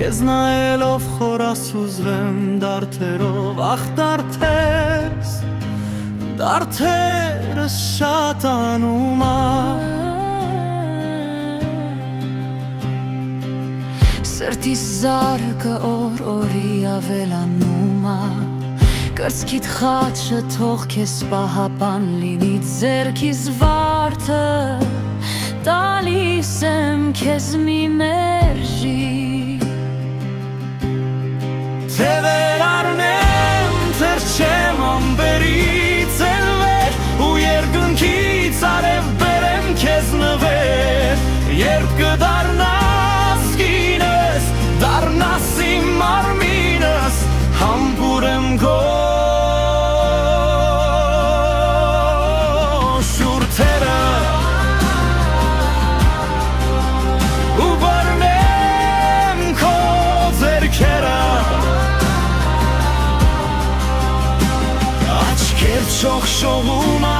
Քեզ նայելով խորասուզվեմ դարդերով, ախ դարդերս, դարդերս շատ անում ա Սրտիս զարկը օր-օրի ավելանում ա Կրծքիդ խաչը թող քեզ պահապան լինի ձեռքիս վարդը Տալիս եմ քեզ մի մերժի Թևեր առնեմ, թրջեմ ամբերից էլ վեր Ու երկնքից արև բերեմ քեզ նվեր Երբ կդառնաս կինս, դառնաս իմ մարմինս Համբուրեմ քո շուրթերը Ու բռնեմ քո ձեռքերը Շողշողումա,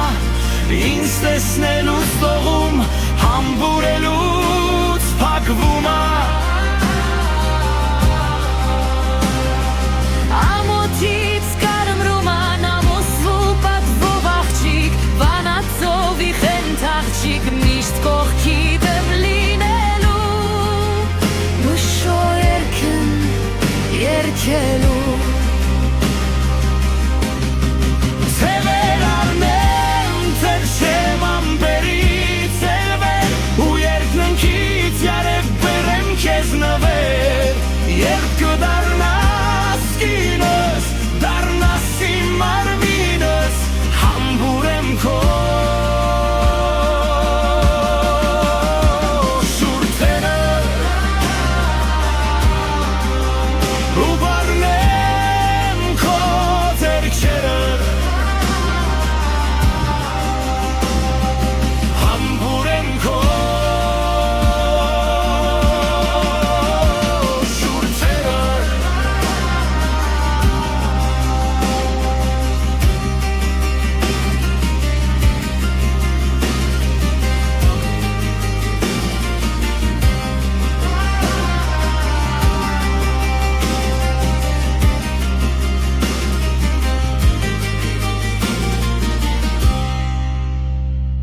ինձ տեսնելուց տողում, համբուրելուց փակվումա